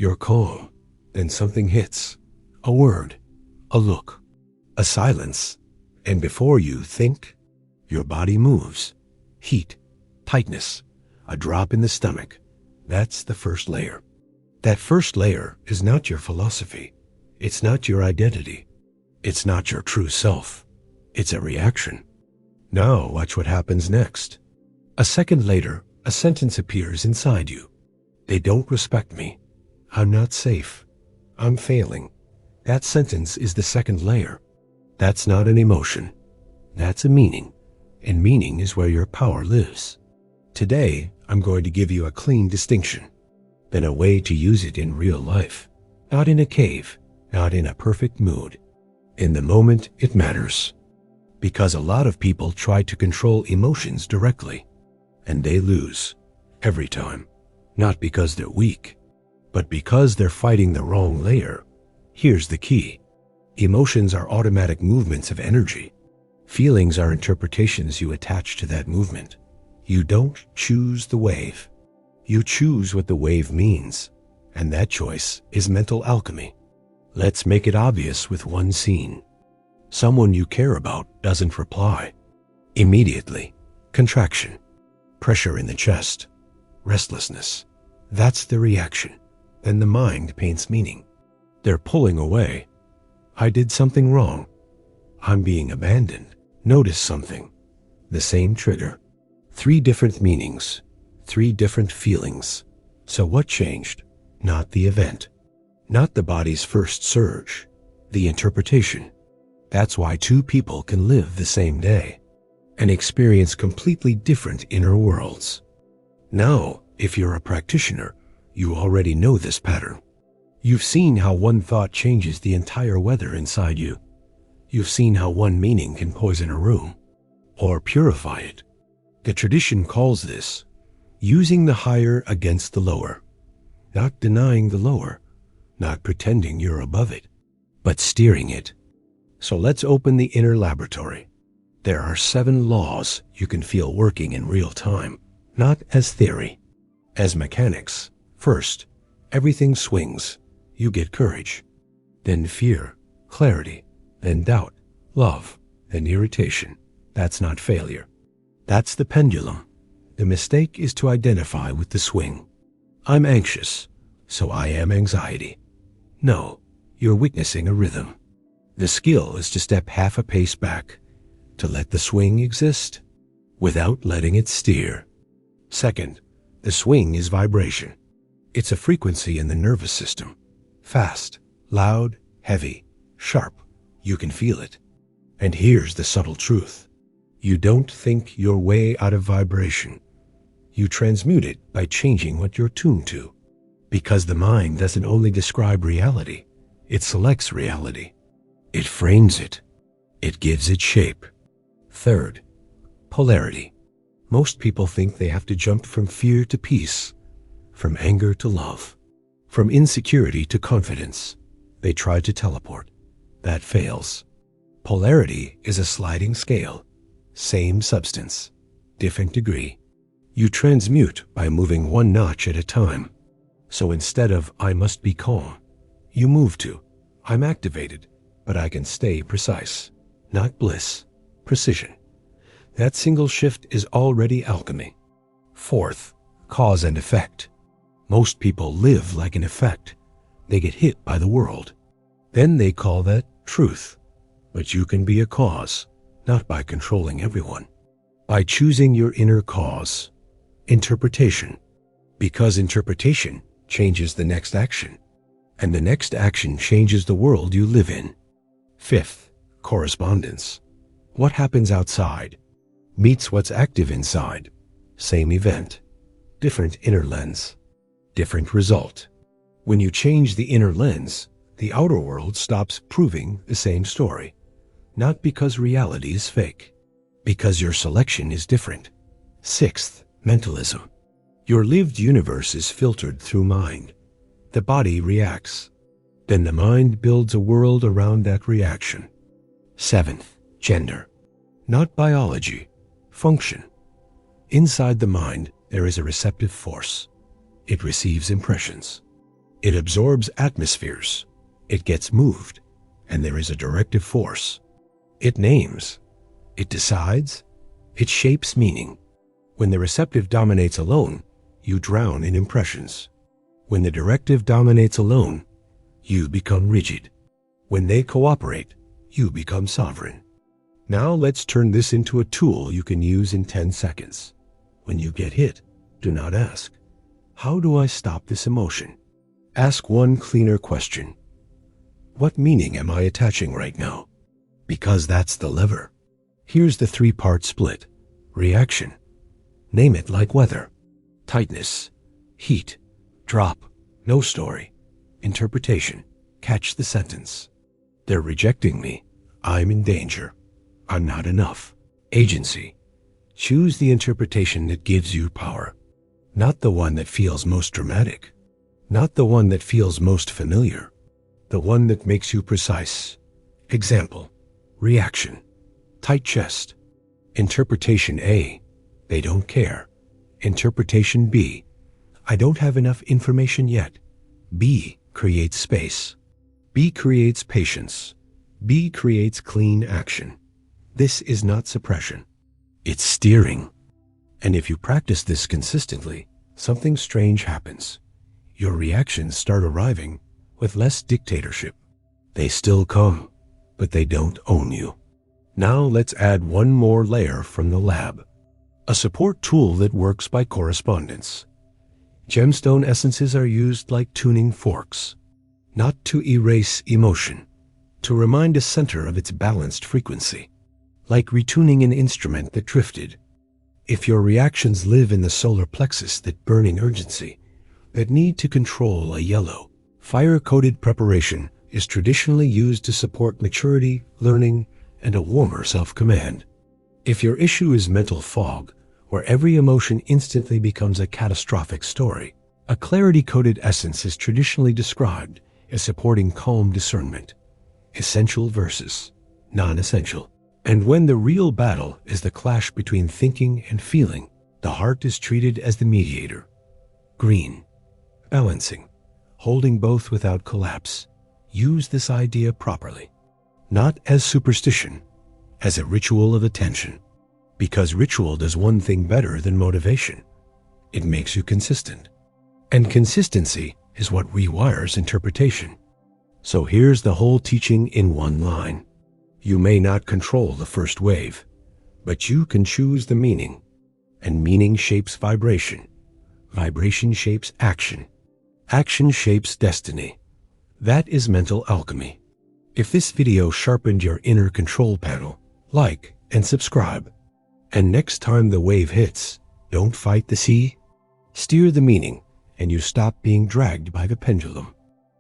You're calm. Then something hits. A word, a look, a silence. And before you think, your body moves. Heat, tightness, a drop in the stomach. That's the first layer. That first layer is not your philosophy. It's not your identity. It's not your true self. It's a reaction. Now watch what happens next. A second later, a sentence appears inside you. They don't respect me. I'm not safe. I'm failing. That sentence is the second layer. That's not an emotion. That's a meaning. And meaning is where your power lives. Today, I'm going to give you a clean distinction, then a way to use it in real life. Not in a cave, not in a perfect mood. In the moment it matters. Because a lot of people try to control emotions directly, and they lose every time. Not because they're weak, but because they're fighting the wrong layer. Here's the key. Emotions are automatic movements of energy. Feelings are interpretations you attach to that movement. You don't choose the wave. You choose what the wave means, and that choice is mental alchemy. Let's make it obvious with one scene. Someone you care about doesn't reply. Immediately, contraction, pressure in the chest, restlessness. That's the reaction. Then the mind paints meaning. They're pulling away. I did something wrong. I'm being abandoned. Notice something. The same trigger. 3 different meanings, 3 different feelings. So what changed? Not the event. Not the body's first surge. The interpretation. That's why 2 people can live the same day and experience completely different inner worlds. Now, if you're a practitioner, you already know this pattern. You've seen how one thought changes the entire weather inside you. You've seen how one meaning can poison a room or purify it. The tradition calls this using the higher against the lower, not denying the lower, not pretending you're above it, but steering it. So let's open the inner laboratory. There are 7 laws you can feel working in real time, not as theory, as mechanics. First, everything swings. You get courage, then fear, clarity, then doubt, love, then irritation. That's not failure. That's the pendulum. The mistake is to identify with the swing. I'm anxious, so I am anxiety. No, you're witnessing a rhythm. The skill is to step half a pace back, to let the swing exist, without letting it steer. Second, the swing is vibration. It's a frequency in the nervous system. Fast, loud, heavy, sharp. You can feel it. And here's the subtle truth. You don't think your way out of vibration. You transmute it by changing what you're tuned to. Because the mind doesn't only describe reality, it selects reality. It frames it. It gives it shape. Third, polarity. Most people think they have to jump from fear to peace, from anger to love, from insecurity to confidence. They try to teleport. That fails. Polarity is a sliding scale. Same substance, different degree. You transmute by moving 1 notch at a time. So instead of I must be calm, you move to I'm activated, but I can stay precise. Not bliss, precision. That single shift is already alchemy. Fourth, cause and effect. Most people live like an effect. They get hit by the world. Then they call that truth. But you can be a cause, not by controlling everyone. By choosing your inner cause. Interpretation. Because interpretation changes the next action. And the next action changes the world you live in. Fifth, correspondence. What happens outside meets what's active inside. Same event, different inner lens, different result. When you change the inner lens, the outer world stops proving the same story. Not because reality is fake, because your selection is different. Sixth, mentalism. Your lived universe is filtered through mind. The body reacts. Then the mind builds a world around that reaction. Seventh, gender. Not biology, function. Inside the mind, there is a receptive force. It receives impressions. It absorbs atmospheres. It gets moved, and there is a directive force. It names. It decides. It shapes meaning. When the receptive dominates alone, you drown in impressions. When the directive dominates alone, you become rigid. When they cooperate, you become sovereign. Now let's turn this into a tool you can use in 10 seconds. When you get hit, do not ask, "How do I stop this emotion?" Ask one cleaner question. What meaning am I attaching right now? Because that's the lever. Here's the 3-part split. Reaction. Name it like weather. Tightness. Heat. Drop. No story. Interpretation. Catch the sentence. They're rejecting me. I'm in danger. I'm not enough. Agency. Choose the interpretation that gives you power. Not the one that feels most dramatic. Not the one that feels most familiar. The one that makes you precise. Example. Reaction. Tight chest. Interpretation A. They don't care. Interpretation B. I don't have enough information yet. B creates space. B creates patience. B creates clean action. This is not suppression. It's steering. And if you practice this consistently, something strange happens. Your reactions start arriving with less dictatorship. They still come, but they don't own you. Now let's add one more layer from the lab. A support tool that works by correspondence. Gemstone essences are used like tuning forks, not to erase emotion, to remind a center of its balanced frequency, like retuning an instrument that drifted. If your reactions live in the solar plexus that burn in urgency, that need to control a yellow, fire-coated preparation is traditionally used to support maturity, learning, and a warmer self-command. If your issue is mental fog, where every emotion instantly becomes a catastrophic story, a clarity-coated essence is traditionally described as supporting calm discernment, essential versus non-essential. And when the real battle is the clash between thinking and feeling, the heart is treated as the mediator. Green. Balancing. Holding both without collapse. Use this idea properly. Not as superstition, as a ritual of attention. Because ritual does one thing better than motivation. It makes you consistent. And consistency is what rewires interpretation. So here's the whole teaching in one line. You may not control the first wave, but you can choose the meaning. And meaning shapes vibration. Vibration shapes action. Action shapes destiny. That is mental alchemy. If this video sharpened your inner control panel, like and subscribe. And next time the wave hits, don't fight the sea. Steer the meaning, and you stop being dragged by the pendulum.